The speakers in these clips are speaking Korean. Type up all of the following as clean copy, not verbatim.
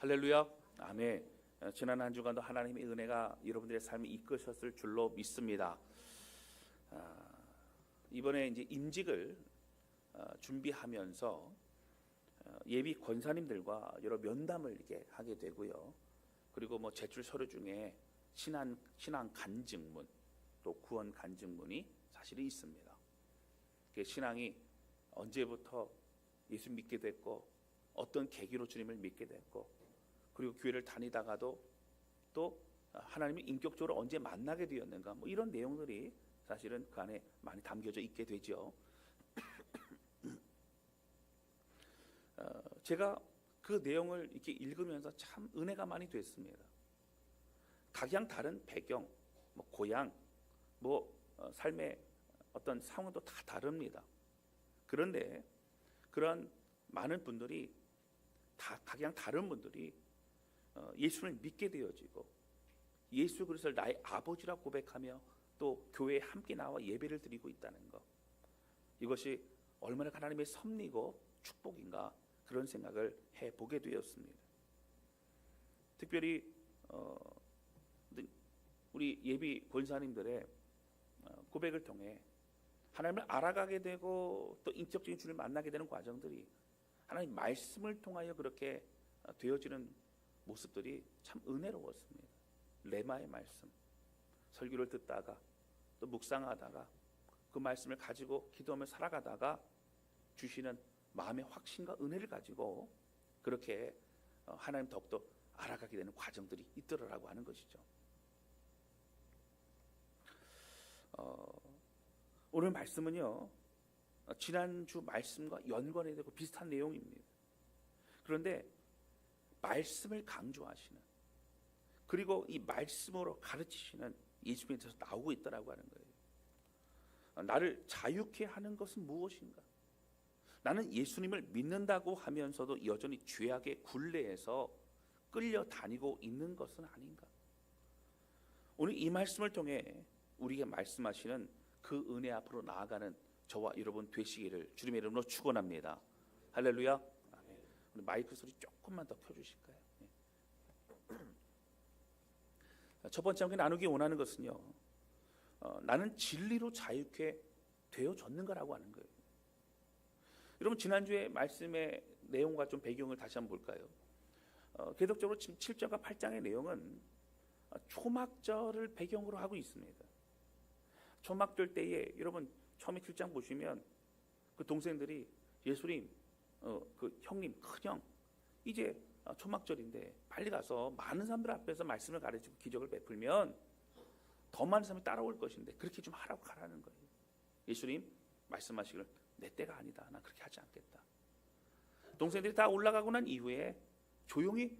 할렐루야. 아멘. 지난 한 주간도 하나님의 은혜가 여러분들의 삶을 이끄셨을 줄로 믿습니다. 이번에 이제 임직을 준비하면서 예비 권사님들과 여러 면담을 이렇게 하게 되고요. 그리고 뭐 제출 서류 중에 신앙 간증문, 또 구원 간증문이 사실은 있습니다. 신앙이 언제부터 예수 믿게 됐고, 어떤 계기로 주님을 믿게 됐고, 그리고 교회를 다니다가도 또 하나님을 인격적으로 언제 만나게 되었는가, 뭐 이런 내용들이 사실은 그 안에 많이 담겨져 있게 되죠. 제가 그 내용을 이렇게 읽으면서 참 은혜가 많이 됐습니다. 각양 다른 배경, 뭐 고향, 삶의 어떤 상황도 다 다릅니다. 그런데 그런 많은 분들이 다 각양 다른 분들이 예수를 믿게 되어지고, 예수 그리스도를 나의 아버지라 고백하며 또 교회에 함께 나와 예배를 드리고 있다는 것, 이것이 얼마나 하나님의 섭리고 축복인가, 그런 생각을 해보게 되었습니다. 특별히 우리 예비 권사님들의 고백을 통해 하나님을 알아가게 되고 또 인격적인 주를 만나게 되는 과정들이 하나님 말씀을 통하여 그렇게 되어지는 모습들이 참 은혜로웠습니다. 레마의 말씀, 설교를 듣다가 또 묵상하다가 그 말씀을 가지고 기도하며 살아가다가 주시는 마음의 확신과 은혜를 가지고 그렇게 하나님 더욱더 알아가게 되는 과정들이 있더라고 하는 것이죠. 오늘 말씀은요, 지난주 말씀과 연관이 되고 비슷한 내용입니다. 그런데 말씀을 강조하시는, 그리고 이 말씀으로 가르치시는 예수님에 대해서 나오고 있다라고 하는 거예요. 나를 자유케 하는 것은 무엇인가? 나는 예수님을 믿는다고 하면서도 여전히 죄악의 굴레에서 끌려다니고 있는 것은 아닌가? 오늘 이 말씀을 통해 우리에게 말씀하시는 그 은혜 앞으로 나아가는 저와 여러분 되시기를 주님의 이름으로 축원합니다. 할렐루야. 아멘. 우리 마이크 소리 조금만 더 켜주실까요? 첫 번째 함께 나누기 원하는 것은요, 나는 진리로 자유케 되어졌는가라고 하는 거예요. 여러분, 지난주에 말씀의 내용과 좀 배경을 다시 한번 볼까요? 계속적으로 지금 7장과 8장의 내용은 초막절을 배경으로 하고 있습니다. 초막절 때에 여러분 처음에 7장 보시면 그 동생들이 예수님, 그 형님, 큰형, 이제 초막절인데 빨리 가서 많은 사람들 앞에서 말씀을 가르치고 기적을 베풀면 더 많은 사람이 따라올 것인데 그렇게 좀 하라고 가라는 거예요. 예수님 말씀하시기를 내 때가 아니다, 난 그렇게 하지 않겠다. 동생들이 다 올라가고 난 이후에 조용히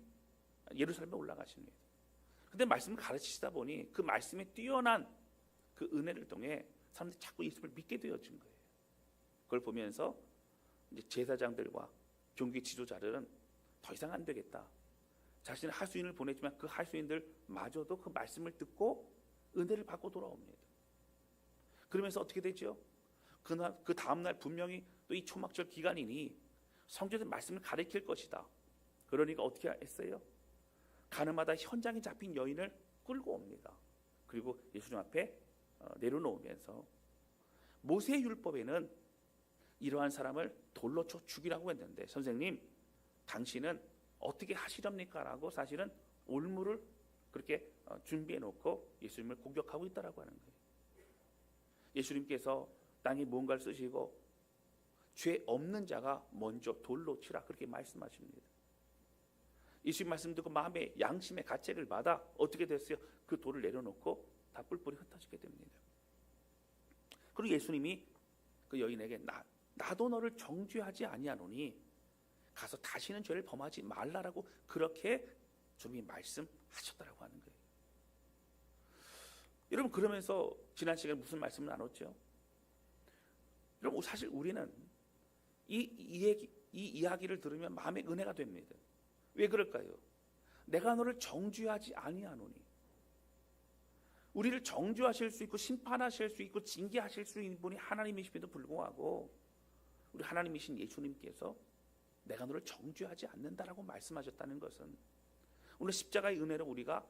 예루살렘에 올라가십니다. 근데 말씀을 가르치시다 보니 그 말씀에 뛰어난 그 은혜를 통해 사람들이 자꾸 예수를 믿게 되어진 거예요. 그걸 보면서 이제 제사장들과 종교 지도자들은 더 이상 안 되겠다. 자신의 하수인을 보냈지만 그 하수인들마저도 그 말씀을 듣고 은혜를 받고 돌아옵니다. 그러면서 어떻게 되죠? 그 다음날 분명히 또 이 초막절 기간이니 성경의 말씀을 가르칠 것이다. 그러니까 어떻게 했어요? 가늠하다 현장에 잡힌 여인을 끌고 옵니다. 그리고 예수님 앞에 내려놓으면서 모세의 율법에는 이러한 사람을 돌로 쳐 죽이라고 했는데 선생님, 당신은 어떻게 하시렵니까? 라고 사실은 올무를 그렇게 준비해 놓고 예수님을 공격하고 있다라고 하는 거예요. 예수님께서 땅에 무언가를 쓰시고 죄 없는 자가 먼저 돌로 치라, 그렇게 말씀하십니다. 예수님 말씀 듣고 마음의 양심의 가책을 받아 어떻게 됐어요? 그 돌을 내려놓고 다 뿔뿔이 흩어지게 됩니다. 그리고 예수님이 그 여인에게 나도 너를 정죄하지 아니하노니 가서 다시는 죄를 범하지 말라라고 그렇게 주님이 말씀하셨다라고 하는 거예요. 여러분, 그러면서 지난 시간에 무슨 말씀을 나눴죠? 여러분, 사실 우리는 이 이야기를 들으면 마음의 은혜가 됩니다. 왜 그럴까요? 내가 너를 정죄하지 아니하노니, 우리를 정죄하실 수 있고 심판하실 수 있고 징계하실 수 있는 분이 하나님이심에도 불구하고 우리 하나님이신 예수님께서 내가 너를 정죄하지 않는다라고 말씀하셨다는 것은 오늘 십자가의 은혜로 우리가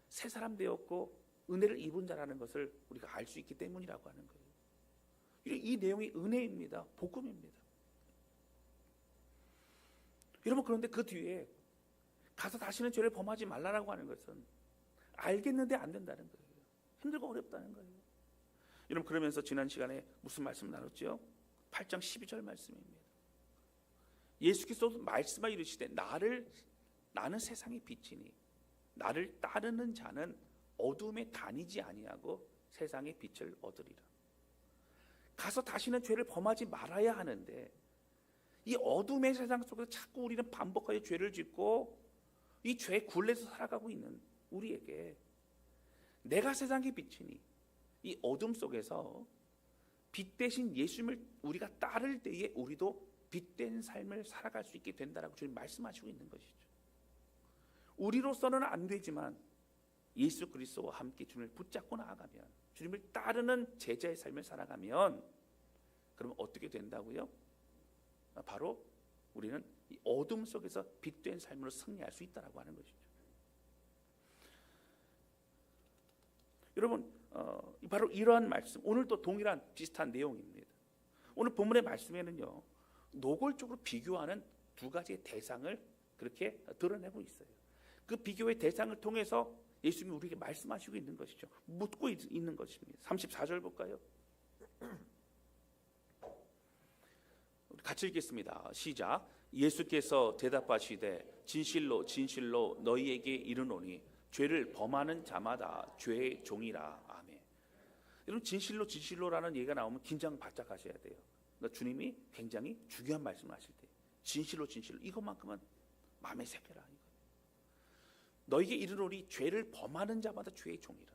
새 사람 되었고 은혜를 입은 자라는 것을 우리가 알 수 있기 때문이라고 하는 거예요. 이 내용이 은혜입니다. 복음입니다. 여러분, 그런데 그 뒤에 가서 다시는 죄를 범하지 말라라고 하는 것은 알겠는데 안 된다는 거예요. 힘들고 어렵다는 거예요. 여러분, 그러면서 지난 시간에 무슨 말씀 나눴죠? 8장 12절 말씀입니다. 예수께서 말씀하여 이르시되 나는 세상의 빛이니 나를 따르는 자는 어둠에 다니지 아니하고 세상의 빛을 얻으리라. 가서 다시는 죄를 범하지 말아야 하는데 이 어둠의 세상 속에서 자꾸 우리는 반복하여 죄를 짓고 이 죄의 굴레에서 살아가고 있는 우리에게 내가 세상의 빛이니 이 어둠 속에서 빛 대신 예수님을 우리가 따를 때에 우리도 빛된 삶을 살아갈 수 있게 된다라고 주님 말씀하시고 있는 것이죠. 우리로서는 안 되지만 예수 그리스도와 함께 주님을 붙잡고 나아가면, 주님을 따르는 제자의 삶을 살아가면 그러면 어떻게 된다고요? 바로 우리는 이 어둠 속에서 빛된 삶으로 승리할 수 있다라고 하는 것이죠. 여러분, 바로 이러한 말씀, 오늘도 동일한 비슷한 내용입니다. 오늘 본문의 말씀에는요, 노골적으로 비교하는 두 가지의 대상을 그렇게 드러내고 있어요. 그 비교의 대상을 통해서 예수님이 우리에게 말씀하시고 있는 것이죠. 묻고 있는 것입니다. 34절 볼까요? 같이 읽겠습니다. 시작. 예수께서 대답하시되 진실로 진실로 너희에게 이르노니 죄를 범하는 자마다 죄의 종이라. 아멘. 여러분, 진실로 진실로라는 얘기가 나오면 긴장 바짝 하셔야 돼요. 그러니까 주님이 굉장히 중요한 말씀을 하실 때 진실로 진실로 이것만큼은 마음에 새겨라. 너희에게 이르노니 죄를 범하는 자마다 죄의 종이라.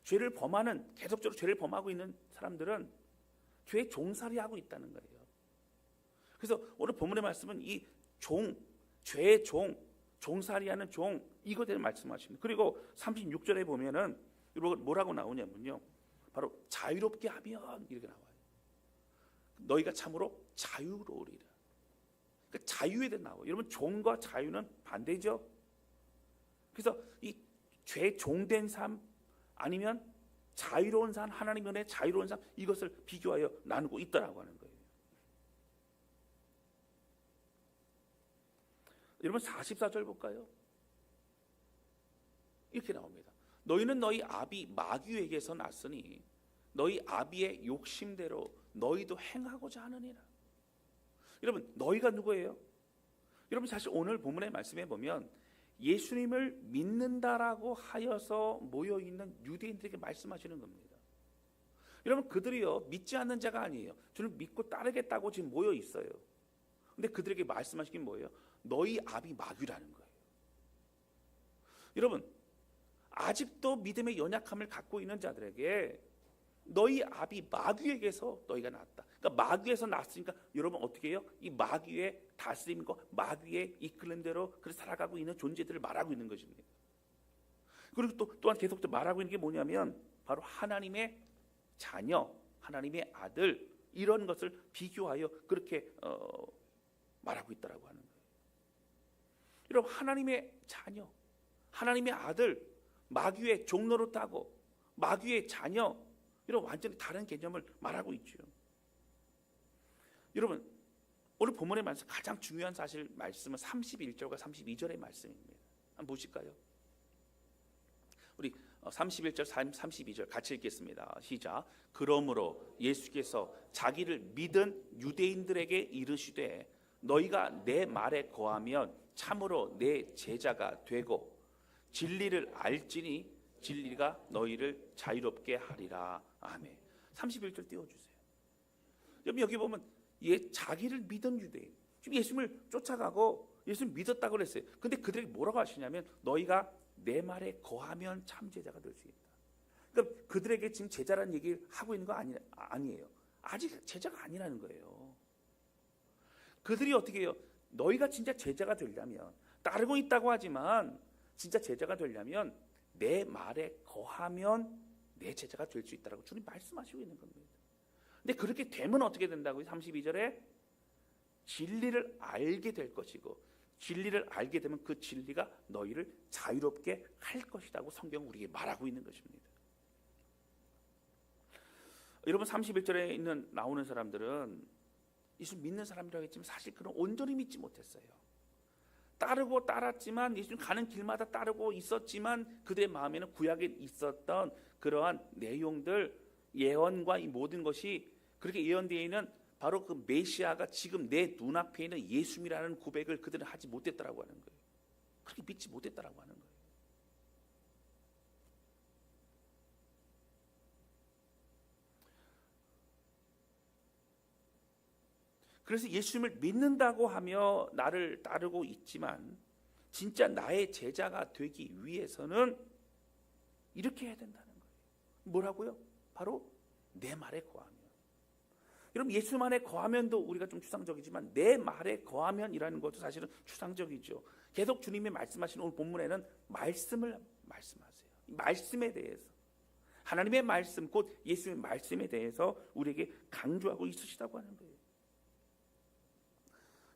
죄를 범하는, 계속적으로 죄를 범하고 있는 사람들은 죄의 종살이 하고 있다는 거예요. 그래서 오늘 본문의 말씀은 이 종, 죄의 종, 종살이하는 종, 이거에 대해 말씀하십니다. 그리고 36절에 보면은 뭐라고 나오냐면요, 바로 자유롭게 하면 이렇게 나와요. 너희가 참으로 자유로우리라. 그러니까 자유에 대해 나와요. 여러분, 종과 자유는 반대죠. 그래서 이 죄 종된 삶 아니면 자유로운 삶, 하나님 은혜의 자유로운 삶, 이것을 비교하여 나누고 있다라고 하는 거예요. 여러분, 44절 볼까요? 이렇게 나옵니다. 너희는 너희 아비 마귀에게서 났으니 너희 아비의 욕심대로 너희도 행하고자 하느니라. 여러분, 너희가 누구예요? 여러분, 사실 오늘 본문의 말씀에 보면 예수님을 믿는다라고 하여서 모여있는 유대인들에게 말씀하시는 겁니다. 여러분, 그들이요 믿지 않는 자가 아니에요. 주를 믿고 따르겠다고 지금 모여 있어요. 근데 그들에게 말씀하시긴 뭐예요? 너희 아비 마귀라는 거예요. 여러분, 아직도 믿음의 연약함을 갖고 있는 자들에게 너희 아비 마귀에게서 너희가 낳았다. 그러니까 마귀에서 낳았으니까 여러분 어떻게 해요? 이 마귀의 다스림과 마귀의 이끌는 대로 그렇게 살아가고 있는 존재들을 말하고 있는 것입니다. 그리고 또한 계속 말하고 있는 게 뭐냐면 바로 하나님의 자녀, 하나님의 아들, 이런 것을 비교하여 그렇게 말하고 있다라고 하는 거예요. 여러분, 하나님의 자녀, 하나님의 아들, 마귀의 종로로 따고 마귀의 자녀, 이런 완전히 다른 개념을 말하고 있죠. 여러분, 오늘 본문의 말씀 가장 중요한 사실 말씀은 31절과 32절의 말씀입니다. 한번 보실까요? 우리 31절, 32절 같이 읽겠습니다. 시작. 그러므로 예수께서 자기를 믿은 유대인들에게 이르시되 너희가 내 말에 거하면 참으로 내 제자가 되고 진리를 알지니 진리가 너희를 자유롭게 하리라. 아멘. 31절 띄워주세요. 여기 보면 자기를 믿은 유대인, 지금 예수님을 쫓아가고 예수님 믿었다고 그랬어요. 근데 그들에게 뭐라고 하시냐면 너희가 내 말에 거하면 참 제자가 될 수 있다. 그러니까 그들에게 지금 제자라는 얘기를 하고 있는 거 아니에요. 아직 제자가 아니라는 거예요. 그들이 어떻게 해요? 너희가 진짜 제자가 되려면, 따르고 있다고 하지만 진짜 제자가 되려면 내 말에 거하면 내 제자가 될 수 있다라고 주님 말씀하시고 있는 겁니다. 근데 그렇게 되면 어떻게 된다고요? 32절에 진리를 알게 될 것이고 진리를 알게 되면 그 진리가 너희를 자유롭게 할 것이라고 성경은 우리에게 말하고 있는 것입니다. 여러분 31절에 있는 나오는 사람들은 예수 믿는 사람이라고 했지만 사실 그는 온전히 믿지 못했어요. 따르고 따랐지만 예수님 가는 길마다 따르고 있었지만 그들의 마음에는 구약에 있었던 그러한 내용들, 예언과 이 모든 것이 그렇게 예언되어 있는 바로 그 메시아가 지금 내 눈앞에 있는 예수님이라는 고백을 그들은 하지 못했다라고 하는 거예요. 그렇게 믿지 못했다라고 하는 거예요. 그래서 예수님을 믿는다고 하며 나를 따르고 있지만 진짜 나의 제자가 되기 위해서는 이렇게 해야 된다는 거예요. 뭐라고요? 바로 내 말에 거하면. 여러분 예수 말에 거하면도 우리가 좀 추상적이지만 내 말에 거하면이라는 것도 사실은 추상적이죠. 계속 주님이 말씀하시는 오늘 본문에는 말씀을 말씀하세요. 말씀에 대해서 하나님의 말씀 곧 예수님의 말씀에 대해서 우리에게 강조하고 있으시다고 하는 거예요.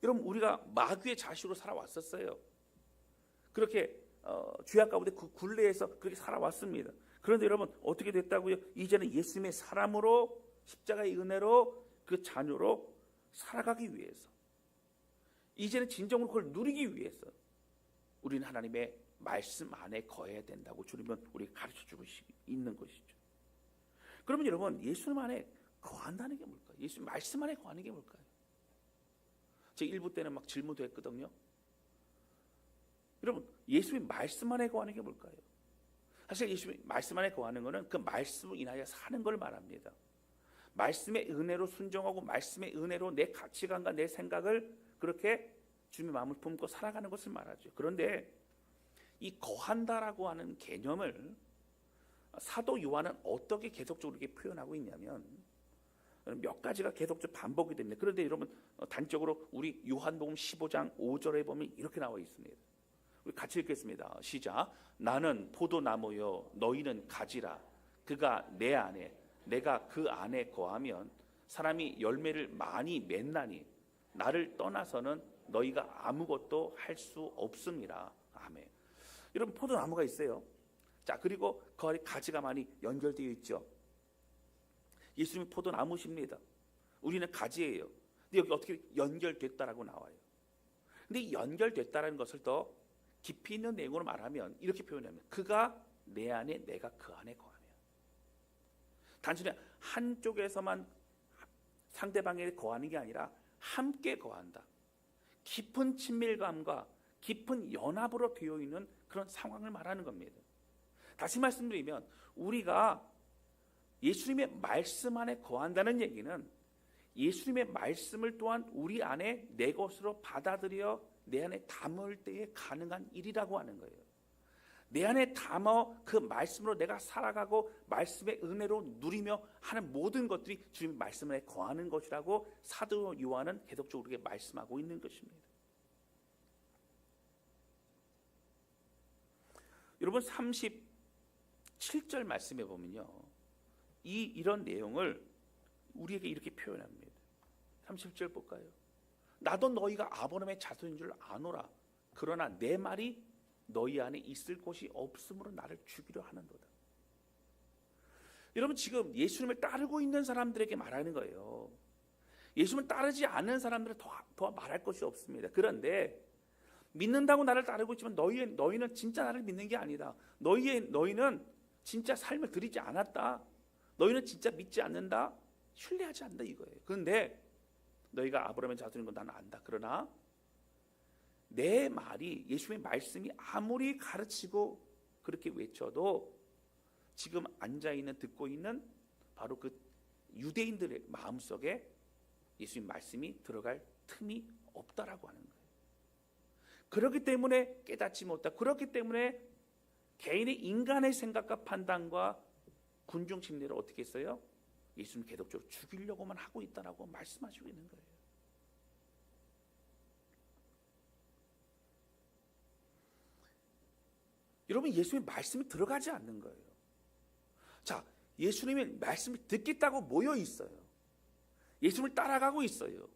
여러분 우리가 마귀의 자식으로 살아왔었어요. 그렇게 죄악 가운데 그 굴레에서 그렇게 살아왔습니다. 그런데 여러분 어떻게 됐다고요? 이제는 예수님의 사람으로 십자가의 은혜로 그 자녀로 살아가기 위해서 이제는 진정으로 그걸 누리기 위해서 우리는 하나님의 말씀 안에 거해야 된다고 주님은 우리에게 가르쳐주고 있는 것이죠. 그러면 여러분 예수님 안에 거한다는 게 뭘까요? 예수님 말씀 안에 거하는 게 뭘까요? 제가 일부 때는 막 질문도 했거든요. 여러분 예수님 말씀 안에 거하는 게 뭘까요? 사실 예수님 말씀 안에 거하는 것은 그 말씀을 인하여 사는 걸 말합니다. 말씀의 은혜로 순종하고 말씀의 은혜로 내 가치관과 내 생각을 그렇게 주님의 마음을 품고 살아가는 것을 말하죠. 그런데 이 거한다라고 하는 개념을 사도 요한은 어떻게 계속적으로 이렇게 표현하고 있냐면 몇 가지가 계속적으로 반복이 됩니다. 그런데 여러분 단적으로 우리 요한복음 15장 5절에 보면 이렇게 나와 있습니다. 우리 같이 읽겠습니다. 시작. 나는 포도나무요 너희는 가지라. 그가 내 안에 내가 그 안에 거하면 사람이 열매를 많이 맺나니 나를 떠나서는 너희가 아무것도 할 수 없음이라. 아멘. 여러분 포도나무가 있어요. 자 그리고 그 안에 가지가 많이 연결되어 있죠. 예수님이 포도나무십니다. 우리는 가지예요. 근데 여기 어떻게 연결됐다라고 나와요. 근데 이 연결됐다라는 것을 더 깊이 있는 내용으로 말하면 이렇게 표현하면 그가 내 안에 내가 그 안에 거하면 단순히 한쪽에서만 상대방에게 거하는 게 아니라 함께 거한다. 깊은 친밀감과 깊은 연합으로 되어 있는 그런 상황을 말하는 겁니다. 다시 말씀드리면 우리가 예수님의 말씀 안에 거한다는 얘기는 예수님의 말씀을 또한 우리 안에 내 것으로 받아들여 내 안에 담을 때에 가능한 일이라고 하는 거예요. 내 안에 담아 그 말씀으로 내가 살아가고 말씀의 은혜로 누리며 하는 모든 것들이 주님의 말씀 안에 거하는 것이라고 사도 요한은 계속적으로 말씀하고 있는 것입니다. 여러분 37절 말씀에 보면요. 이런 내용을 우리에게 이렇게 표현합니다. 37절 볼까요? 나도 너희가 아브라함의 자손인 줄 아노라. 그러나 내 말이 너희 안에 있을 곳이 없으므로 나를 죽이려 하는도다. 여러분 지금 예수님을 따르고 있는 사람들에게 말하는 거예요. 예수님을 따르지 않는 사람들은 더 말할 것이 없습니다. 그런데 믿는다고 나를 따르고 있지만 너희는 진짜 나를 믿는 게 아니다. 너희는 진짜 삶을 드리지 않았다. 너희는 진짜 믿지 않는다. 신뢰하지 않는다 이거예요. 그런데 너희가 아브라함의 자손인 건 나는 안다. 그러나 내 말이 예수님의 말씀이 아무리 가르치고 그렇게 외쳐도 지금 앉아있는 듣고 있는 바로 그 유대인들의 마음속에 예수님 말씀이 들어갈 틈이 없다라고 하는 거예요. 그렇기 때문에 깨닫지 못하고 그렇기 때문에 개인의 인간의 생각과 판단과 군중 심리를 어떻게 했어요? 예수님 계속적으로 죽이려고만 하고 있다라고 말씀하시고 있는 거예요. 여러분 예수님의 말씀이 들어가지 않는 거예요. 자, 예수님의 말씀을 듣겠다고 모여 있어요. 예수님을 따라가고 있어요.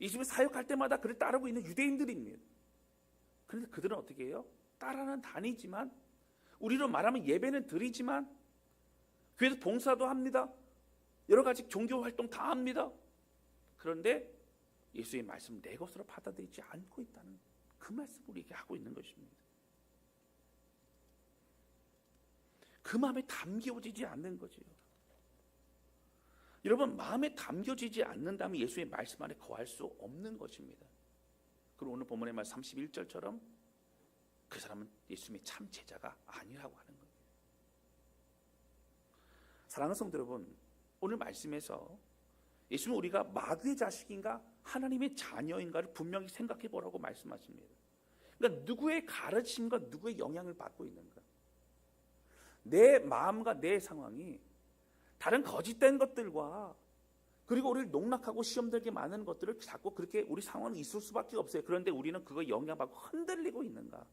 예수님이 사역할 때마다 그를 따르고 있는 유대인들입니다. 그런데 그들은 어떻게 해요? 따라는 다니지만, 우리로 말하면 예배는 드리지만, 교회에서 봉사도 합니다. 여러 가지 종교 활동 다 합니다. 그런데 예수의 말씀을 내 것으로 받아들이지 않고 있다는 그 말씀을 우리에게 하고 있는 것입니다. 그 마음에 담겨지지 않는 거지요. 여러분, 마음에 담겨지지 않는다면 예수의 말씀 안에 거할 수 없는 것입니다. 그리고 오늘 본문의 말 31절처럼 그 사람은 예수님의 참 제자가 아니라고 하는 거예요. 사랑하는 성도 여러분, 오늘 말씀에서 예수님은 우리가 마귀의 자식인가 하나님의 자녀인가를 분명히 생각해 보라고 말씀하십니다. 그러니까 누구의 가르침과 누구의 영향을 받고 있는가, 내 마음과 내 상황이 다른 거짓된 것들과 그리고 우리를 농락하고 시험 들게 많은 것들을 자꾸 그렇게 우리 상황은 있을 수밖에 없어요. 그런데 우리는 그거 영향받고 흔들리고 있는가?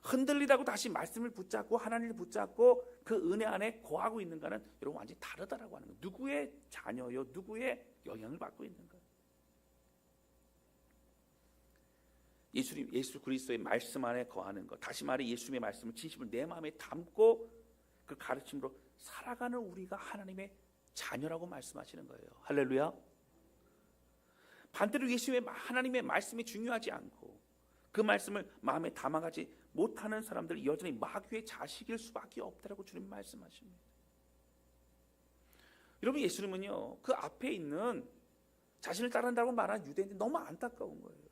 흔들리다고 다시 말씀을 붙잡고 하나님을 붙잡고 그 은혜 안에 거하고 있는가는 여러분 완전히 다르다라고 하는 거예요. 누구의 자녀요? 누구의 영향을 받고 있는가? 예수 그리스도의 말씀 안에 거하는 것, 다시 말해 예수님의 말씀을 진심으로 내 마음에 담고 그 가르침으로 살아가는 우리가 하나님의 자녀라고 말씀하시는 거예요. 할렐루야. 반대로 하나님의 말씀이 중요하지 않고 그 말씀을 마음에 담아가지 못하는 사람들은 여전히 마귀의 자식일 수밖에 없다라고 주님 말씀하십니다. 여러분, 예수님은요 그 앞에 있는 자신을 따른다고 말하는 유대인들이 너무 안타까운 거예요.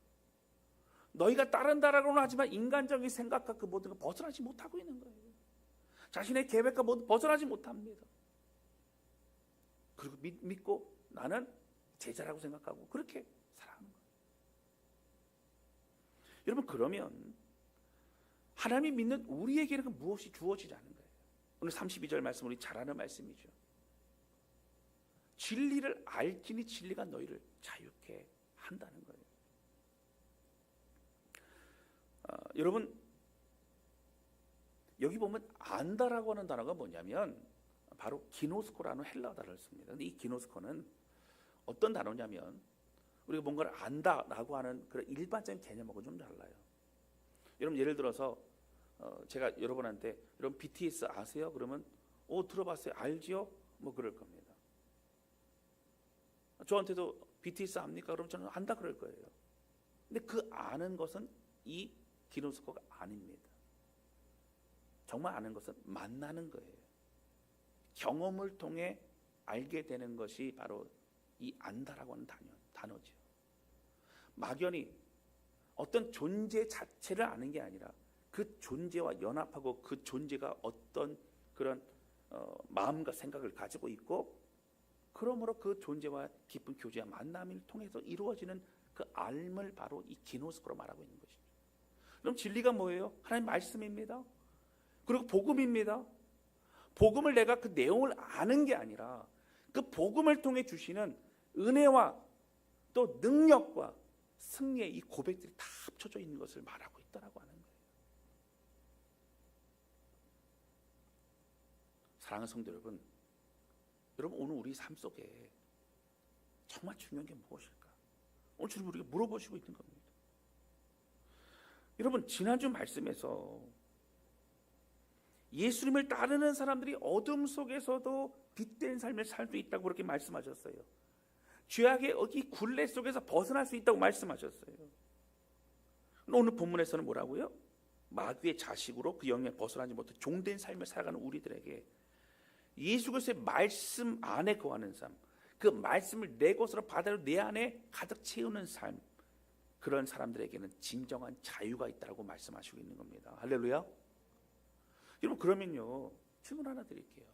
너희가 따른다라고는 하지만 인간적인 생각과 그 모든 걸 벗어나지 못하고 있는 거예요. 자신의 계획과 모두 벗어나지 못합니다. 그리고 믿고 나는 제자라고 생각하고 그렇게 살아가는 거예요. 여러분, 그러면 하나님이 믿는 우리에게는 무엇이 주어지자는 거예요? 오늘 32절 말씀 우리 잘 아는 말씀이죠. 진리를 알지니 진리가 너희를 자유케 한다는 거예요. 여러분, 여기 보면 안다라고 하는 단어가 뭐냐면 바로 기노스코라는 헬라어 단어를 씁니다. 근데 이 기노스코는 어떤 단어냐면 우리가 뭔가를 안다라고 하는 그런 일반적인 개념하고 좀 달라요. 여러분, 예를 들어서 제가 여러분한테 여러분 BTS 아세요? 그러면 들어봤어요. 알지요? 뭐 그럴 겁니다. 저한테도 BTS 압니까? 그러면 저는 안다 그럴 거예요. 근데 그 아는 것은 이 기노스코가 아닙니다. 정말 아는 것은 만나는 거예요. 경험을 통해 알게 되는 것이 바로 이 안다라고 하는 단어죠. 막연히 어떤 존재 자체를 아는 게 아니라 그 존재와 연합하고 그 존재가 어떤 그런 마음과 생각을 가지고 있고, 그러므로 그 존재와 깊은 교제와 만남을 통해서 이루어지는 그 알을 바로 이 기노스코로 말하고 있는 것이죠. 그럼 진리가 뭐예요? 하나님 말씀입니다. 그리고 복음입니다. 복음을 내가 그 내용을 아는 게 아니라 그 복음을 통해 주시는 은혜와 또 능력과 승리의 이 고백들이 다 합쳐져 있는 것을 말하고 있다라고 하는 거예요. 사랑하는 성도 여러분, 오늘 우리 삶 속에 정말 중요한 게 무엇일까? 오늘 주님 우리가 물어보시고 있는 겁니다. 여러분, 지난주 말씀에서 예수님을 따르는 사람들이 어둠 속에서도 빛된 삶을 살 수 있다고 그렇게 말씀하셨어요. 죄악의 이 굴레 속에서 벗어날 수 있다고 말씀하셨어요. 오늘 본문에서는 뭐라고요? 마귀의 자식으로 그 영향에 벗어나지 못해 종된 삶을 살아가는 우리들에게 예수 그리스도의 말씀 안에 거하는 삶, 그 말씀을 내 것으로 받아들여 내 안에 가득 채우는 삶, 그런 사람들에게는 진정한 자유가 있다고 말씀하시고 있는 겁니다. 할렐루야. 여러분, 그러면요 질문 하나 드릴게요.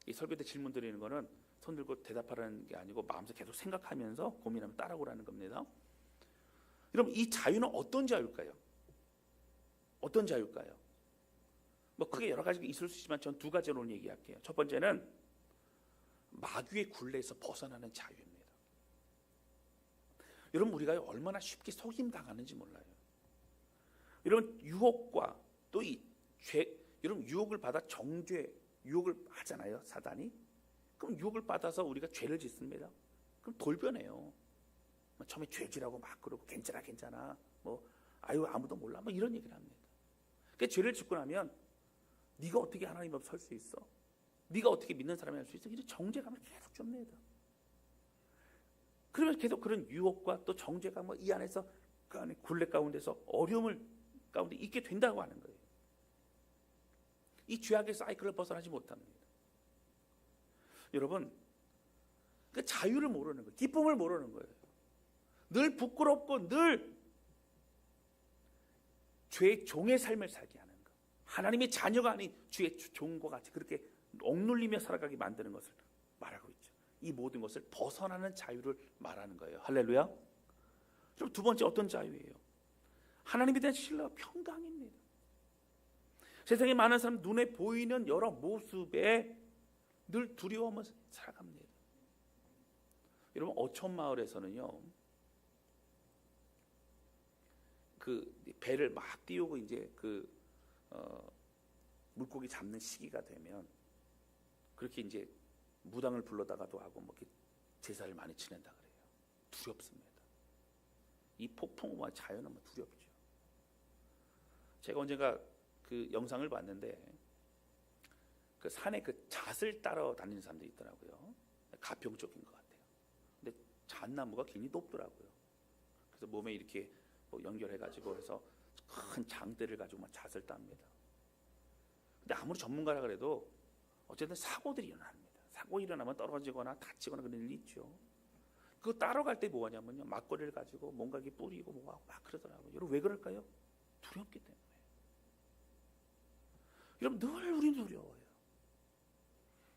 이 설교 때 질문 드리는 거는 손 들고 대답하라는 게 아니고 마음속에 계속 생각하면서 고민하면 따라오라는 겁니다. 여러분, 이 자유는 어떤 자유일까요? 어떤 자유일까요? 뭐 크게 여러 가지가 있을 수 있지만 전 두 가지로 얘기할게요. 첫 번째는 마귀의 굴레에서 벗어나는 자유입니다. 여러분, 우리가 얼마나 쉽게 속임 당하는지 몰라요. 여러분, 유혹과 또 이 죄, 여러분 유혹을 받아 정죄, 유혹을 하잖아요, 사단이. 그럼 유혹을 받아서 우리가 죄를 짓습니다. 그럼 돌변해요. 처음에 죄지라고 막 그러고 괜찮아 뭐 아유 아무도 몰라 뭐 이런 얘기를 합니다. 그 죄를 짓고 나면 네가 어떻게 하나님 앞에 설 수 있어? 네가 어떻게 믿는 사람이 할 수 있어? 이런 정죄감을 계속 줍니다. 그러면 계속 그런 유혹과 또 정죄감 이 안에서 그 안에 굴레 가운데서 어려움을 가운데 있게 된다고 하는 거예요. 이 죄악의 사이클을 벗어나지 못합니다. 여러분, 그 자유를 모르는 거예요. 기쁨을 모르는 거예요. 늘 부끄럽고 늘 죄의 종의 삶을 살게 하는 거. 하나님의 자녀가 아닌 주의 종과 같이 그렇게 억눌리며 살아가게 만드는 것을 말하고 있죠. 이 모든 것을 벗어나는 자유를 말하는 거예요. 할렐루야. 그럼 두 번째 어떤 자유예요? 하나님에 대한 신뢰와 평강입니다. 세상에 많은 사람 눈에 보이는 여러 모습에 늘 두려워하면서 살아갑니다. 여러분 어촌마을에서는요, 그 배를 막 띄우고 이제 물고기 잡는 시기가 되면 그렇게 이제 무당을 불러다가도 하고 뭐 이렇게 제사를 많이 지낸다 그래요. 두렵습니다. 이 폭풍과 자연은 뭐 두렵죠. 제가 언젠가 그 영상을 봤는데 그 산에 그 잣을 따라 다니는 사람들이 있더라고요. 가평 쪽인 것 같아요. 근데 잣나무가 굉장히 높더라고요. 그래서 몸에 이렇게 뭐 연결해가지고 해서 큰 장대를 가지고 막 잣을 땁니다. 근데 아무리 전문가라 그래도 어쨌든 사고들이 일어납니다. 사고 일어나면 떨어지거나 다치거나 그런 일이 있죠. 그거 따러 갈 때 뭐 하냐면요, 막걸리를 가지고 뭔가 이렇게 뿌리고 뭐하고 막 그러더라고요. 여러분 왜 그럴까요? 두렵기 때문에. 여러분 늘 우리는 두려워요.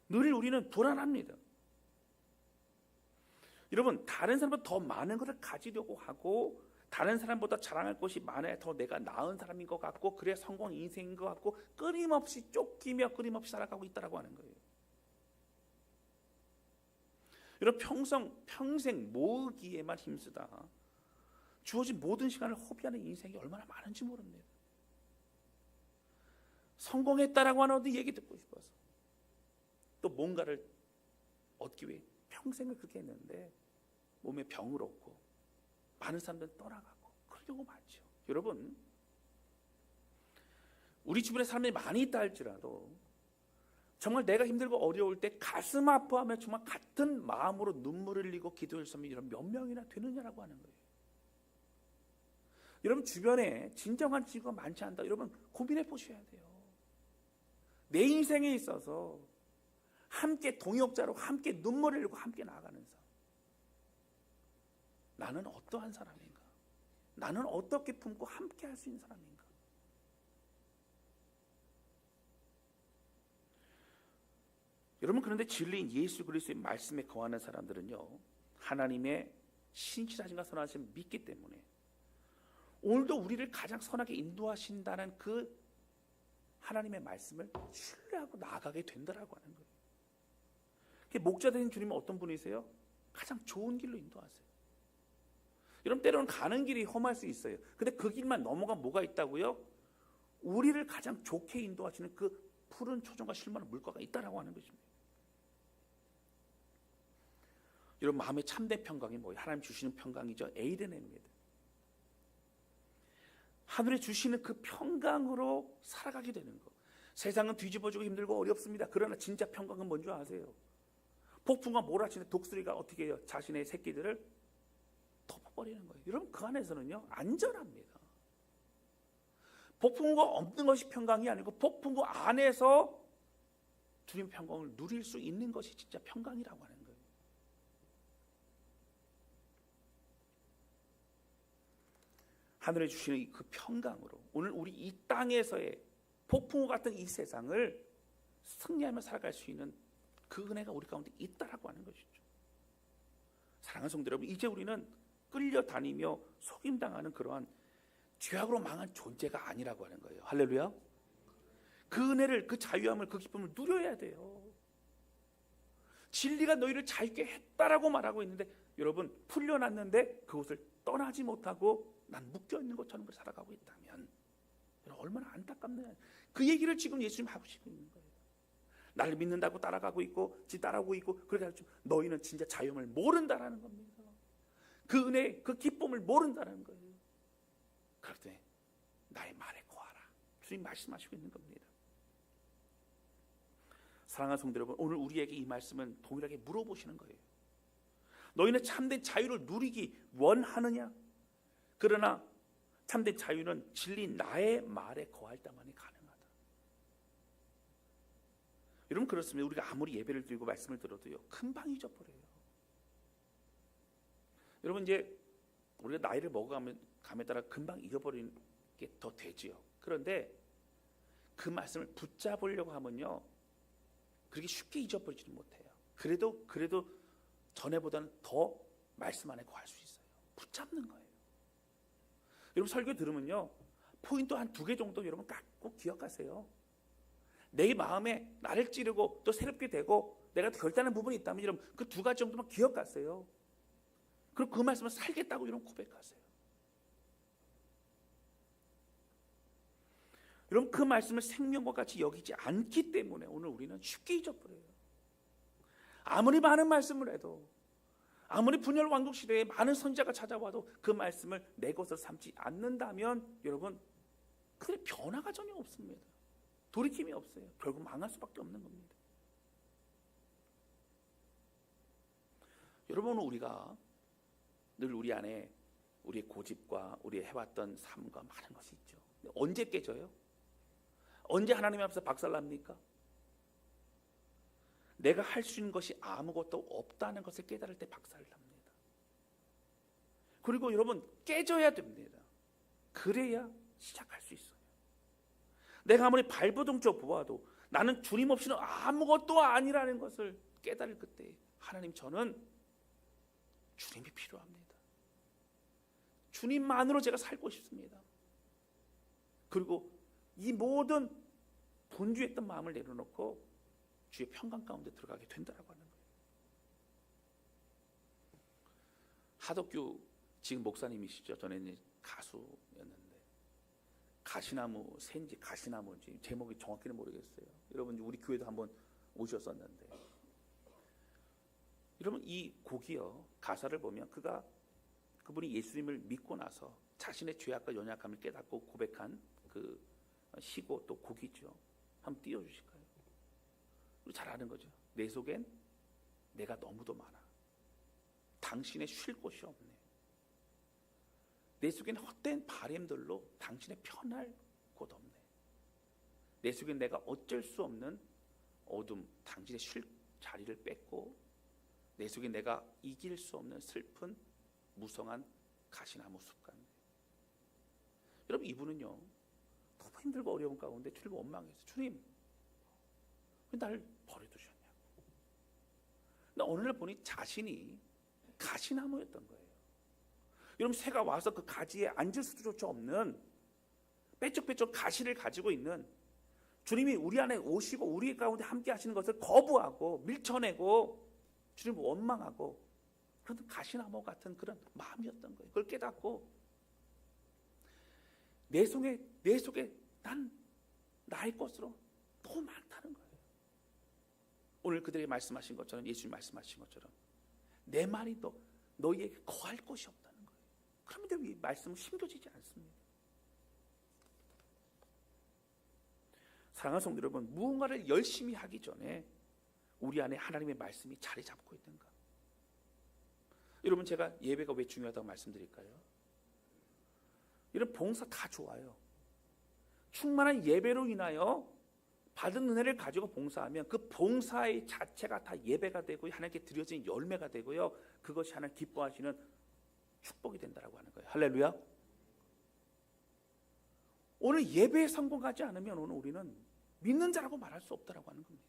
늘 우리는 불안합니다. 여러분 다른 사람보다 더 많은 것을 가지려고 하고 다른 사람보다 자랑할 것이 많아야 더 내가 나은 사람인 것 같고 그래야 성공 인생인 것 같고 끊임없이 쫓기며 끊임없이 살아가고 있다라고 하는 거예요. 여러분 평생 모으기에만 힘쓰다 주어진 모든 시간을 허비하는 인생이 얼마나 많은지 모릅니다. 성공했다라고 하는 어떤 얘기 듣고 싶어서 또 뭔가를 얻기 위해 평생을 그렇게 했는데 몸에 병을 얻고 많은 사람들은 떠나가고 그런 경우 많죠. 여러분 우리 주변에 사람들이 많이 있다 할지라도 정말 내가 힘들고 어려울 때 가슴 아파하며 정말 같은 마음으로 눈물을 흘리고 기도할 사람이 이런 몇 명이나 되느냐라고 하는 거예요. 여러분 주변에 진정한 친구가 많지 않다. 여러분 고민해 보셔야 돼요. 내 인생에 있어서 함께 동역자로 함께 눈물을 흘리고 함께 나아가는 사람. 나는 어떠한 사람인가? 나는 어떻게 품고 함께 할 수 있는 사람인가? 여러분 그런데 진리인 예수 그리스도의 말씀에 거하는 사람들은요 하나님의 신실하신가 선하신 믿기 때문에 오늘도 우리를 가장 선하게 인도하신다는 그 하나님의 말씀을 신뢰하고 나아가게 된다라고 하는 거예요. 목자 되신 주님은 어떤 분이세요? 가장 좋은 길로 인도하세요. 여러분 때로는 가는 길이 험할 수 있어요. 근데 그 길만 넘어가면 뭐가 있다고요? 우리를 가장 좋게 인도하시는 그 푸른 초정과 실만한 물가가 있다라고 하는 것입니다. 여러분 마음의 참된 평강이 뭐예요? 하나님 주시는 평강이죠. 에이르네입니다. 하늘에 주시는 그 평강으로 살아가게 되는 거. 세상은 뒤집어지고 힘들고 어렵습니다. 그러나 진짜 평강은 뭔지 아세요? 폭풍과 몰아치는 독수리가 어떻게 해요? 자신의 새끼들을 덮어버리는 거예요. 여러분 그 안에서는요 안전합니다. 폭풍과 없는 것이 평강이 아니고 폭풍과 안에서 주님의 평강을 누릴 수 있는 것이 진짜 평강이라고 하는 거예요. 하늘에 주시는 그 평강으로 오늘 우리 이 땅에서의 폭풍과 같은 이 세상을 승리하며 살아갈 수 있는 그 은혜가 우리 가운데 있다라고 하는 것이죠. 사랑하는 성도 여러분, 이제 우리는 끌려다니며 속임당하는 그러한 죄악으로 망한 존재가 아니라고 하는 거예요. 할렐루야. 그 은혜를, 그 자유함을, 그 기쁨을 누려야 돼요. 진리가 너희를 자유케 했다라고 말하고 있는데 여러분 풀려났는데 그곳을 떠나지 못하고 난 묶여있는 것처럼 살아가고 있다면 여러분 얼마나 안타깝나요. 그 얘기를 지금 예수님 하고 있는 거예요. 나를 믿는다고 따라가고 있고 따라오고 있고 그러니까 너희는 진짜 자유함을 모른다라는 겁니다. 그 은혜, 그 기쁨을 모른다는 거예요. 그럴 때 나의 말에 거하라. 주님 말씀하시고 있는 겁니다. 사랑하는 성도 여러분, 오늘 우리에게 이 말씀은 동일하게 물어보시는 거예요. 너희는 참된 자유를 누리기 원하느냐? 그러나 참된 자유는 진리 나의 말에 거할 때만이 가능하다. 여러분, 그렇습니다. 우리가 아무리 예배를 드리고 말씀을 들어도요, 금방 잊어버려요. 여러분, 이제 우리가 나이를 먹어감에 따라 금방 잊어버리는 게 더 되지요. 그런데 그 말씀을 붙잡으려고 하면요, 그렇게 쉽게 잊어버리지는 못해요. 그래도 전에보다는 더 말씀 안에 거할 수 있어요. 붙잡는 거예요. 여러분, 설교 들으면요, 포인트 한 2개 정도 여러분 꼭 기억하세요. 내 마음에 나를 찌르고 또 새롭게 되고 내가 결단한 부분이 있다면 여러분 그 2가지 정도만 기억하세요. 그리고 그 말씀을 살겠다고 여러분 고백하세요. 여러분, 그 말씀을 생명과 같이 여기지 않기 때문에 오늘 우리는 쉽게 잊어버려요. 아무리 많은 말씀을 해도, 아무리 분열 왕국 시대에 많은 선지자가 찾아와도 그 말씀을 내 것으로 삼지 않는다면 여러분, 그들의 변화가 전혀 없습니다. 돌이킴이 없어요. 결국 망할 수밖에 없는 겁니다. 여러분, 우리가 늘 우리 안에 우리의 고집과 우리의 해왔던 삶과 많은 것이 있죠. 언제 깨져요? 언제 하나님 앞에서 박살납니까? 내가 할 수 있는 것이 아무것도 없다는 것을 깨달을 때 박살납니다. 그리고 여러분, 깨져야 됩니다. 그래야 시작할 수 있어요. 내가 아무리 발버둥쳐 보아도 나는 주님 없이는 아무것도 아니라는 것을 깨달을 그때 하나님, 저는 주님이 필요합니다. 주님만으로 제가 살고 싶습니다. 그리고 이 모든 분주했던 마음을 내려놓고 주의 평강 가운데 들어가게 된다라고 하는 거예요. 하덕규 지금 목사님이시죠. 전에는 가수였는데 가시나무 새인지 가시나무인지 제목이 정확히는 모르겠어요. 여러분, 우리 교회도 한번 오셨었는데, 여러분, 이 곡이요, 가사를 보면 그분이 예수님을 믿고 나서 자신의 죄악과 연약함을 깨닫고 고백한 그 시고 또 곡이죠. 한번 띄워주실까요? 잘 아는 거죠. 내 속엔 내가 너무도 많아. 당신의 쉴 곳이 없네. 내 속엔 헛된 바램들로 당신의 편할 곳 없네. 내 속엔 내가 어쩔 수 없는 어둠, 당신의 쉴 자리를 뺏고, 내 속엔 내가 이길 수 없는 슬픈 무성한 가시나무 숲 같네. 여러분, 이분은요, 너무 힘들고 어려운 가운데 주님을 원망해서, 주님, 왜 나를 버려두셨냐고. 근데 어느 날 보니 자신이 가시나무였던 거예요. 여러분, 새가 와서 그 가지에 앉을 수조차 없는 빼쩍빼쩍 가시를 가지고 있는 주님이 우리 안에 오시고 우리 가운데 함께 하시는 것을 거부하고 밀쳐내고 주님을 원망하고 그런 가시나무 같은 그런 마음이었던 거예요. 그걸 깨닫고 내 속에 난 나의 것으로 너무 많다는 거예요. 오늘 그들이 말씀하신 것처럼, 예수님 말씀하신 것처럼 내 말이 너희에게 거할 것이 없다는 거예요. 그런데 왜 말씀은 심겨지지 않습니다. 사랑하는 성도 여러분, 무언가를 열심히 하기 전에 우리 안에 하나님의 말씀이 자리 잡고 있는가? 여러분, 제가 예배가 왜 중요하다고 말씀드릴까요? 이런 봉사 다 좋아요. 충만한 예배로 인하여 받은 은혜를 가지고 봉사하면 그 봉사의 자체가 다 예배가 되고 하나님께 드려진 열매가 되고요, 그것이 하나님 기뻐하시는 축복이 된다라고 하는 거예요. 할렐루야. 오늘 예배에 성공하지 않으면 오늘 우리는 믿는 자라고 말할 수 없다라고 하는 겁니다.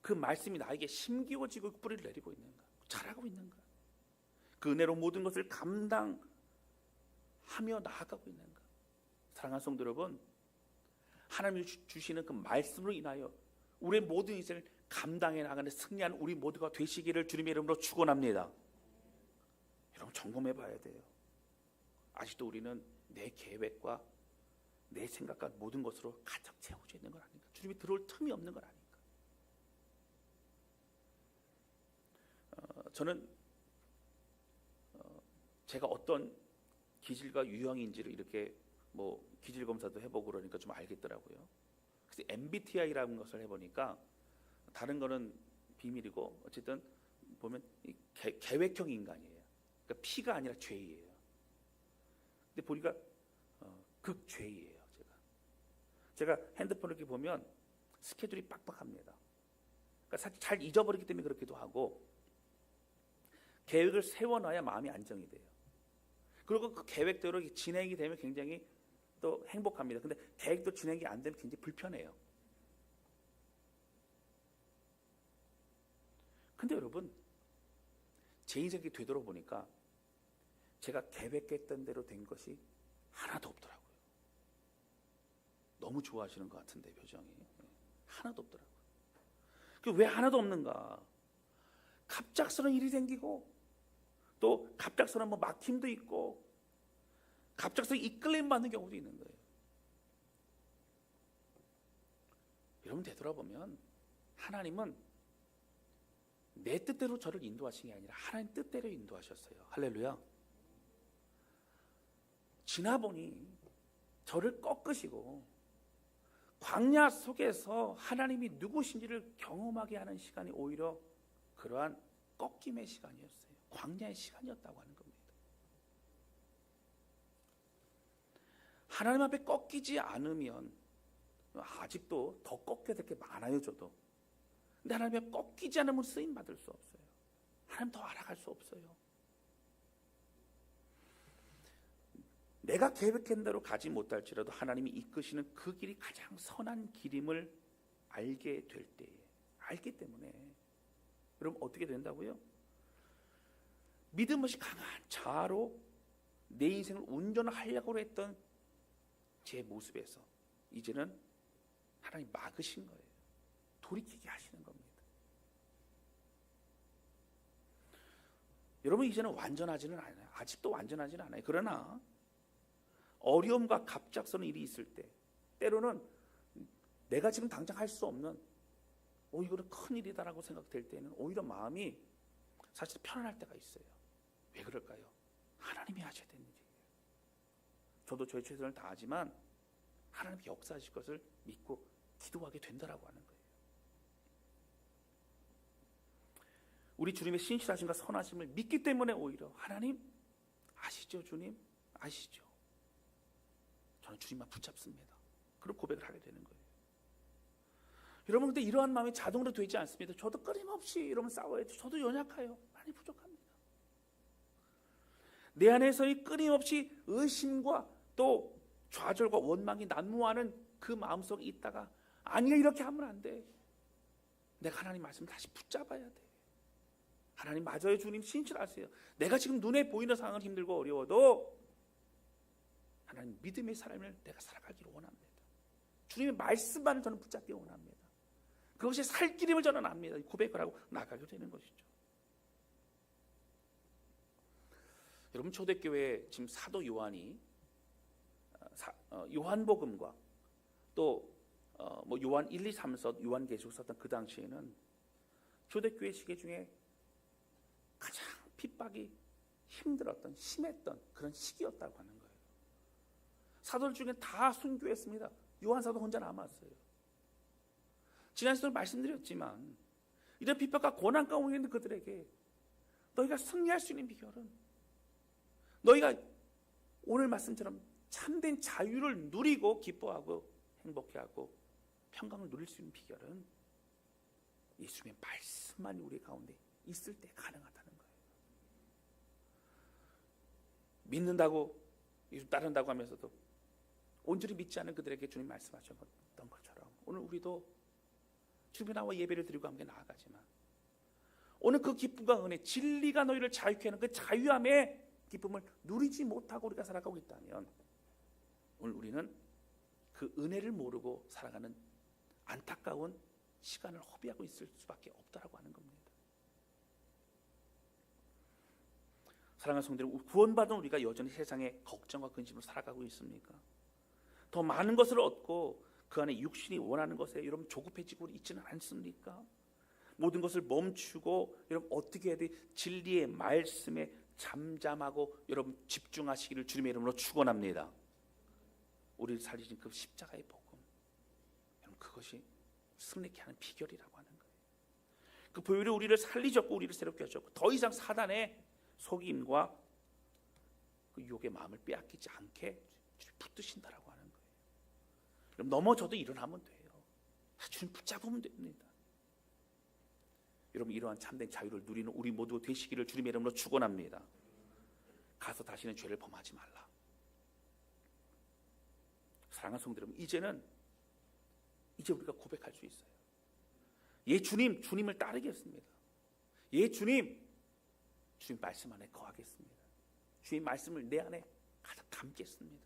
그 말씀이 나에게 심기워지고 뿌리를 내리고 있는가? 잘하고 있는가? 그 은혜로 모든 것을 감당하며 나아가고 있는가? 사랑하는 성도 여러분, 하나님이 주시는 그 말씀으로 인하여 우리의 모든 인생을 감당해 나가는 승리하는 우리 모두가 되시기를 주님의 이름으로 축원합니다. 여러분, 점검해 봐야 돼요. 아직도 우리는 내 계획과 내 생각과 모든 것으로 가득 채워져 있는 건 아닌가? 주님이 들어올 틈이 없는 건 아닌가? 저는 제가 어떤 기질과 유형인지를 이렇게 뭐 기질 검사도 해보고 그러니까 좀 알겠더라고요. 그래서 MBTI라는 것을 해보니까 다른 거는 비밀이고 어쨌든 보면 계획형 인간이에요. 그러니까 P가 아니라 J예요. 근데 보니까 극J예요. 제가 핸드폰을 이렇게 보면 스케줄이 빡빡합니다. 그러니까 사실 잘 잊어버리기 때문에 그렇기도 하고 계획을 세워놔야 마음이 안정이 돼요. 그리고 그 계획대로 진행이 되면 굉장히 또 행복합니다. 근데 계획도 진행이 안 되면 굉장히 불편해요. 근데 여러분 제 인생이 되돌아보니까 제가 계획했던 대로 된 것이 하나도 없더라고요. 너무 좋아하시는 것 같은데 표정이 하나도 없더라고요. 왜 하나도 없는가? 갑작스러운 일이 생기고 또 갑작스러운 뭐 막힘도 있고 갑작스러운 이끌림 받는 경우도 있는 거예요. 여러분 되돌아보면 하나님은 내 뜻대로 저를 인도하신 게 아니라 하나님 뜻대로 인도하셨어요. 할렐루야. 지나보니 저를 꺾으시고 광야 속에서 하나님이 누구신지를 경험하게 하는 시간이 오히려 그러한 꺾임의 시간이었어요. 광야의 시간이었다고 하는 겁니다. 하나님 앞에 꺾이지 않으면 아직도 더 꺾여야 될 게 많아요. 저도. 근데 하나님 앞에 꺾이지 않으면 쓰임 받을 수 없어요. 하나님 더 알아갈 수 없어요. 내가 계획한 대로 가지 못할지라도 하나님이 이끄시는 그 길이 가장 선한 길임을 알게 될 때에 알기 때문에 여러분 어떻게 된다고요? 믿음 없이 강한 자아로 내 인생을 운전하려고 했던 제 모습에서 이제는 하나님 막으신 거예요. 돌이키게 하시는 겁니다. 여러분 이제는 완전하지는 않아요. 아직도 완전하지는 않아요. 그러나 어려움과 갑작스러운 일이 있을 때 때로는 내가 지금 당장 할 수 없는 이거는 큰일이다라고 생각될 때는 오히려 마음이 사실 편안할 때가 있어요. 왜 그럴까요? 하나님이 하셔야 되는 일이에요. 저도 저의 최선을 다하지만 하나님이 역사하실 것을 믿고 기도하게 된다라고 하는 거예요. 우리 주님의 신실하심과 선하심을 믿기 때문에 오히려 하나님 아시죠? 주님 아시죠? 저는 주님만 붙잡습니다. 그런 고백을 하게 되는 거예요. 여러분 근데 이러한 마음이 자동으로 되지 않습니다. 저도 끊임없이 이러면 싸워야죠. 저도 연약해요. 많이 부족합니다. 내 안에서의 끊임없이 의심과 또 좌절과 원망이 난무하는 그 마음속에 있다가 아니야 이렇게 하면 안 돼. 내가 하나님 말씀을 다시 붙잡아야 돼. 하나님 맞아요. 주님 신실하세요. 내가 지금 눈에 보이는 상황은 힘들고 어려워도 하나님 믿음의 삶을 내가 살아가기를 원합니다. 주님의 말씀만을 저는 붙잡기 원합니다. 그것이 살 길임을 저는 압니다. 고백을 하고 나가게 되는 것이죠. 여러분 초대교회 지금 사도 요한이 요한복음과 또 뭐 요한 1, 2, 3서 요한계시록 썼던 그 당시에는 초대교회 시기 중에 가장 핍박이 힘들었던 심했던 그런 시기였다고 하는 거예요. 사도들 중에 다 순교했습니다. 요한사도 혼자 남았어요. 지난 시간에 말씀드렸지만 이런 핍박과 고난 가운데 있는 그들에게 너희가 승리할 수 있는 비결은 너희가 오늘 말씀처럼 참된 자유를 누리고 기뻐하고 행복해하고 평강을 누릴 수 있는 비결은 예수님의 말씀만 우리 가운데 있을 때 가능하다는 거예요. 믿는다고 예수 따른다고 하면서도 온전히 믿지 않은 그들에게 주님 말씀하셨던 것처럼 오늘 우리도 주님께 나와 예배를 드리고 함께 나아가지만 오늘 그 기쁨과 은혜 진리가 너희를 자유케 하는 그 자유함의 기쁨을 누리지 못하고 우리가 살아가고 있다면 오늘 우리는 그 은혜를 모르고 살아가는 안타까운 시간을 허비하고 있을 수밖에 없다라고 하는 겁니다. 사랑하는 성도들, 구원받은 우리가 여전히 세상에 걱정과 근심으로 살아가고 있습니까? 더 많은 것을 얻고 그 안에 육신이 원하는 것에 여러분 조급해지고 있지는 않습니까? 모든 것을 멈추고 여러분 어떻게 해야 돼? 진리의 말씀에 잠잠하고 여러분 집중하시기를 주님의 이름으로 축원합니다. 우리를 살리신 그 십자가의 복음, 여러분 그것이 승리케 하는 비결이라고 하는 거예요. 그 보혈이 우리를 살리셨고 우리를 새롭게 하셨고 더 이상 사단의 속임과 그 유혹의 마음을 빼앗기지 않게 붙드신다라고 하는 거예요. 그럼 넘어져도 일어나면 돼요. 주님 붙잡으면 됩니다. 여러분 이러한 참된 자유를 누리는 우리 모두 되시기를 주님의 이름으로 축원합니다. 가서 다시는 죄를 범하지 말라. 사랑하는 성도 여러분, 이제 우리가 고백할 수 있어요. 예 주님, 주님을 따르겠습니다. 예 주님, 주님 말씀 안에 거하겠습니다. 주님 말씀을 내 안에 가득 담겠습니다.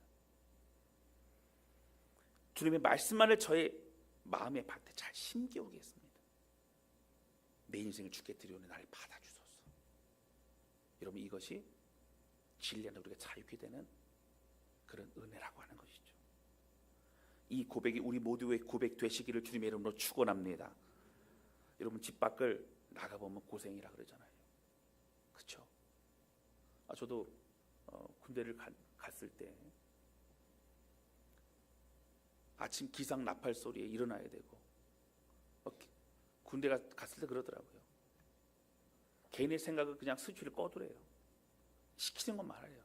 주님의 말씀만을 저의 마음의 밭에 잘 심겨오겠습니다. 내 인생을 주께 드려오는 나를 받아주소서. 여러분 이것이 진리 안에 우리가 자유케 되는 그런 은혜라고 하는 것이죠. 이 고백이 우리 모두의 고백 되시기를 주님의 이름으로 축원합니다. 여러분 집 밖을 나가보면 고생이라 그러잖아요. 그렇죠? 저도 군대를 갔을 때 아침 기상 나팔 소리에 일어나야 되고 군대 갔을 때 그러더라고요. 개인의 생각은 그냥 스위치를 꺼두래요. 시키는 건 말아요.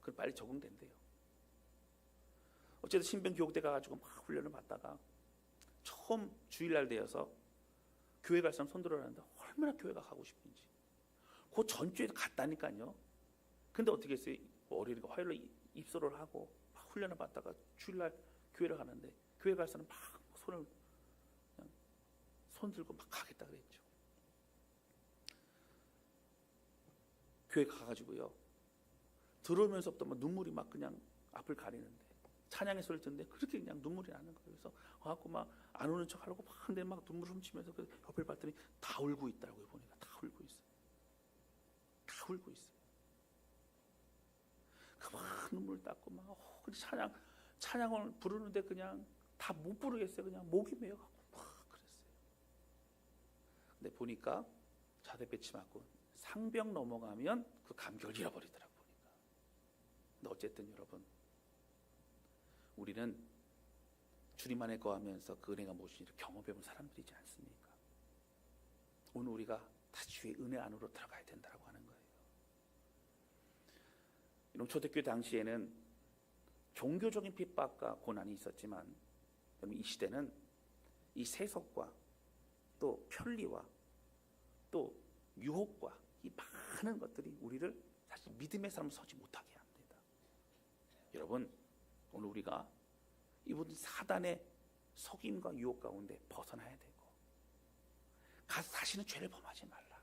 그럼 빨리 적응된대요. 어쨌든 신병 교육대 가가지고 막 훈련을 받다가 처음 주일날 되어서 교회 갈 사람 손 들어라는데 얼마나 교회가 가고 싶은지. 그 전주에도 갔다니까요. 근데 어떻게 했어요? 월요일이니까 화요일로 입소를 하고 막 훈련을 받다가 주일날 교회를 가는데 교회 갈 사람 막 손 들고 막 가겠다 그랬죠. 교회 가가지고요. 들어오면서부터 막 눈물이 막 그냥 앞을 가리는데 찬양의 소리를 듣는데 그렇게 그냥 눈물이 나는 거예요. 그래서 와갖고 막 안 우는 척 하려고 막 근데 막 눈물 훔치면서 그 옆을 봤더니 다 울고 있더라고요. 보니까 다 울고 있어요. 다 울고 있어요. 그 막 눈물 닦고 막 근데 찬양을 부르는데 그냥 다 못 부르겠어요. 그냥 목이 메어갖고 막 그랬어요. 근데 보니까 자대 배치 맞고 상병 넘어가면 그 감격을 잃어버리더라고요. 보니까. 근데 어쨌든 여러분 우리는 주님 안에 거하면서 그 은혜가 무엇인지 경험해본 사람들이지 않습니까? 오늘 우리가 다시 주의 은혜 안으로 들어가야 된다고 하는 거예요. 이런 초대교회 당시에는 종교적인 핍박과 고난이 있었지만 이 시대는 이 세속과 또 편리와 또 유혹과 이 많은 것들이 우리를 사실 믿음의 사람 서지 못하게 합니다. 여러분 오늘 우리가 이분 사단의 속임과 유혹 가운데 벗어나야 되고 가서 다시는 죄를 범하지 말라.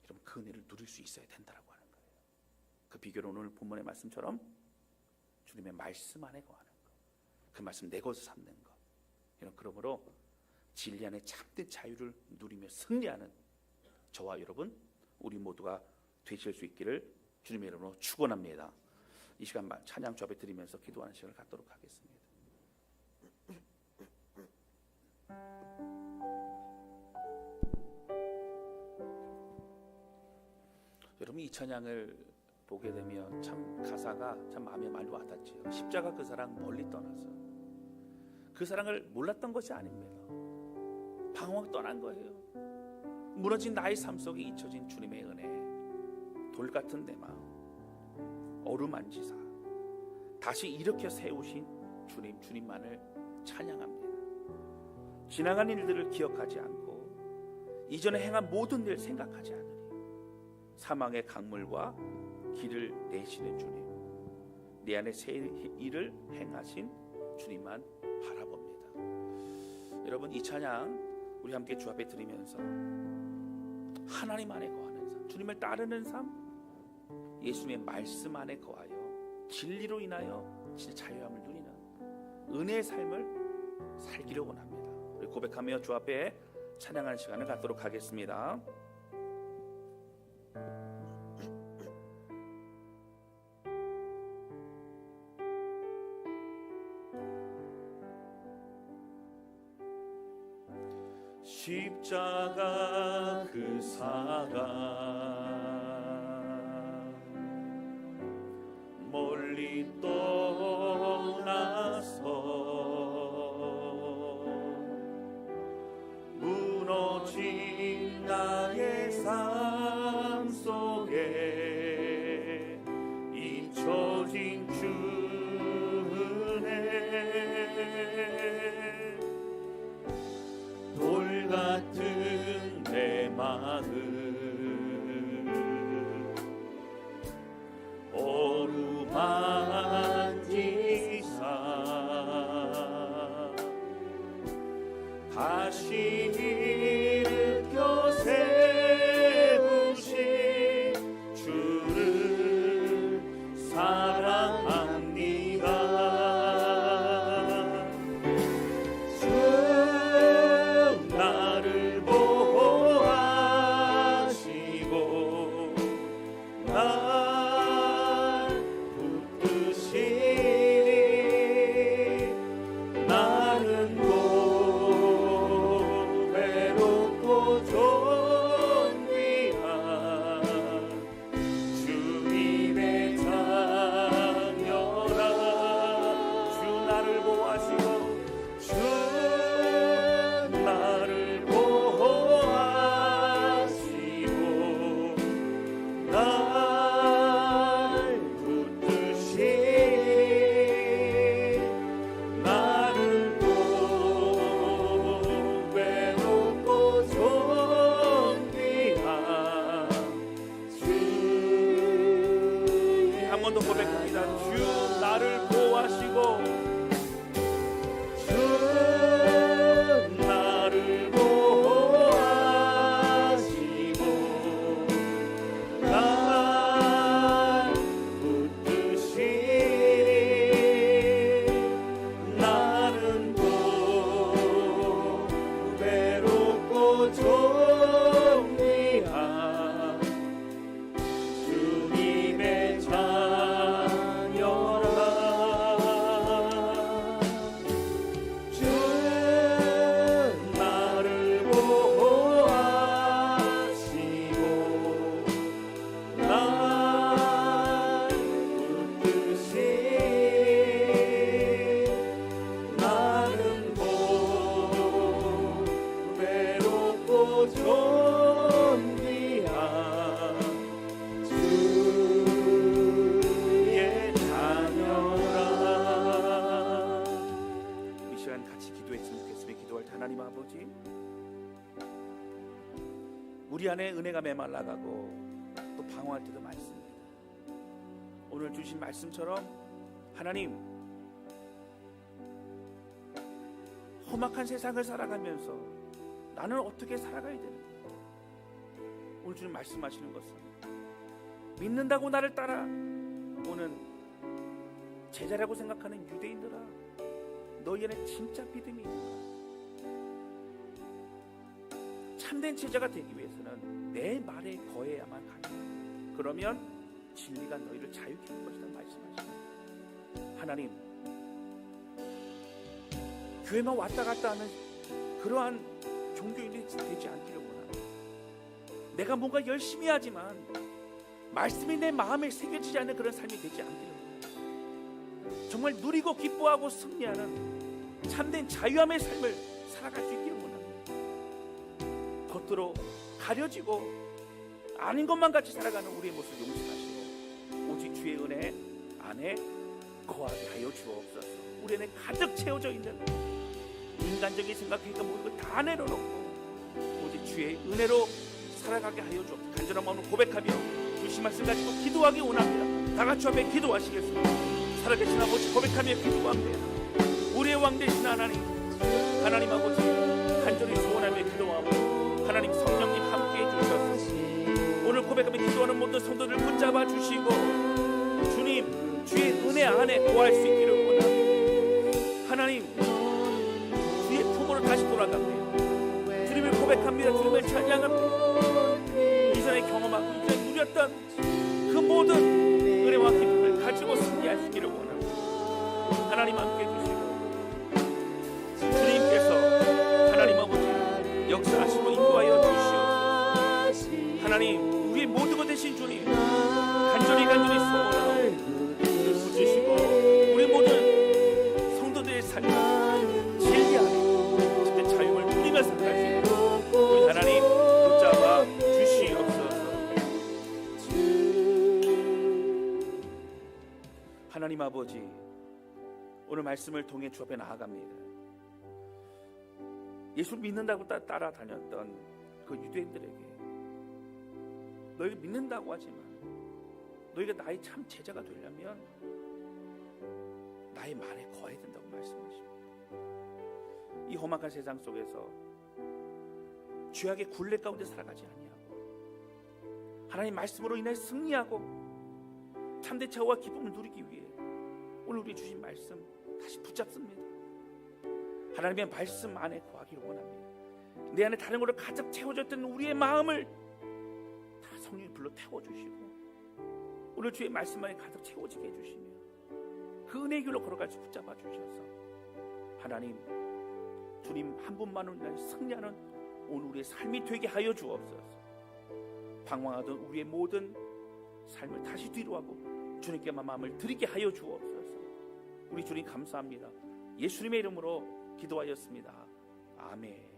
여러분 그 은혜를 누릴 수 있어야 된다고 하는 거예요. 그 비결은 오늘 본문의 말씀처럼 주님의 말씀 안에 거하는 것, 그 말씀 내 것을 삼는 것. 여러분 그러므로 진리 안에 참된 자유를 누리며 승리하는 저와 여러분 우리 모두가 되실 수 있기를 주님의 이름으로 축원합니다. 이 시간 찬양 주 앞에 드리면서 기도하는 시간을 갖도록 하겠습니다. 여러분 이 찬양을 보게 되면 참 가사가 참 마음에 많이 와닿지요. 십자가 그 사랑 멀리 떠나서 그 사랑을 몰랐던 것이 아닙니다. 방황 떠난 거예요. 무너진 나의 삶 속에 잊혀진 주님의 은혜, 돌 같은 내 마음 어루만지사 다시 일으켜 세우신 주님만을 찬양합니다. 지나간 일들을 기억하지 않고 이전에 행한 모든 일 생각하지 않으니 사망의 강물과 길을 내시는 주님, 내 안에 새 일을 행하신 주님만 바라봅니다. 여러분 이 찬양 우리 함께 주 앞에 드리면서 하나님 안에 거하는 삶, 주님을 따르는 삶, 예수님의 말씀 안에 거하여 진리로 인하여 진짜 자유함을 누리는 은혜의 삶을 살기를 원합니다. 우리 고백하며 주 앞에 찬양하는 시간을 갖도록 하겠습니다. 십자가 그 사랑 멀리 떠나서 무너진 나의 삶 속에 잊혀진 주 은혜 돌 같은 내 마음 어루만지사 다시 일으켜 세우신 주를 사랑합니다. 주 나를 보호하시고 날 붙드시니 나는 외롭고 존귀한 주님의 자녀라. 주 나를 보호하시고 주 나를 보호하시고 날 붙드시니 나는 또 외롭고 존귀한 주의 한 번 더 고백합니다. 주 나를 보호하시고 주 나를 보호하시고 날 붙드시니 나는 또 외롭고 존귀한 주님의 자녀라. 주 나를 보호하시고 날 붙드시니 나는 또 외롭고 존귀한 주의 자녀라. 이 시간 같이 기도했으면 좋겠습니다. 기도할 때 하나님 아버지, 우리 안에 은혜가 메말라가고 또 방황할 때도 많습니다. 오늘 주신 말씀처럼 하나님, 험악한 세상을 살아가면서 나는 어떻게 살아가야 되는가? 오늘 주님 말씀하시는 것은 믿는다고 나를 따라오는 제자라고 생각하는 유대인들아, 너희에는 진짜 믿음이 있는가? 참된 제자가 되기 위해서는 내 말에 거해야만 합니다. 그러면 진리가 너희를 자유케 할 것이다 말씀하십니다. 하나님, 교회만 왔다 갔다 하는 그러한 종교인이 되지 않기를 원합니다. 내가 뭔가 열심히 하지만 말씀이 내 마음에 새겨지지 않는 그런 삶이 되지 않기를 원합니다. 정말 누리고 기뻐하고 승리하는 참된 자유함의 삶을 살아갈 수 있기를 원합니다. 겉으로 가려지고 아닌 것만 같이 살아가는 우리의 모습 용서하시고 오직 주의 은혜 안에 거하게 하여 주옵소서. 우리 안에 가득 채워져 있는 인간적인 생각이니까 모든 걸 다 내려놓고 오직 주의 은혜로 살아가게 하여 주옵소서. 간절한 마음으로 고백하며 주신 말씀 가지고 기도하기 원합니다. 다 같이 앞에 기도하시겠습니다. 살아계신 아버지, 고백하며 기도합니다. 우리의 왕 되신 하나님, 하나님 아버지, 간절히 소원하며 기도하고 하나님 성령님 함께해 주셔서 오늘 고백하며 기도하는 모든 성도들 붙잡아 주시고 주님 주의 은혜 안에 거할 수 있기를 원합니다. 하나님, 주의 품으로 다시 돌아갑니다. 주님을 고백합니다. 주님을 찬양합니다. 이전에 경험하고 이전에 누렸던 그 모든 은혜와 기쁨을 가지고 승리할 수 있기를 원합니다. 하나님 함께해 주시고 주님께서 하나님 아버지 역사 주님 간절히 소원하고 부주시고 우리 모든 성도들의 삶을 진리 안에 진짜 자유를 누리며 살아갈 수 있도록 우리 하나님 붙잡아 주시옵소서. 하나님 아버지, 오늘 말씀을 통해 주 앞에 나아갑니다. 예수를 믿는다고 따라다녔던 그 유대인들에게 너희가 믿는다고 하지만 너희가 나의 참 제자가 되려면 나의 말에 거해야 된다고 말씀하십니다. 이 험악한 세상 속에서 죄악의 굴레 가운데 살아가지 아니하고 하나님 말씀으로 인해 승리하고 참된 차와 기쁨을 누리기 위해 오늘 우리 주신 말씀 다시 붙잡습니다. 하나님의 말씀 안에 거하기를 원합니다. 내 안에 다른 것으로 가득 채워졌던 우리의 마음을 다 성령이 불러 태워주시고 오늘 주의 말씀 안에 가득 채워지게 해주시며 그 은혜의 길로 걸어갈 수 붙잡아 주셔서 하나님 주님 한 분만을 위하여 승리하는 오늘 우리의 삶이 되게 하여 주옵소서. 방황하던 우리의 모든 삶을 다시 뒤로하고 주님께만 마음을 드리게 하여 주옵소서. 우리 주님 감사합니다. 예수님의 이름으로 기도하였습니다. 아멘.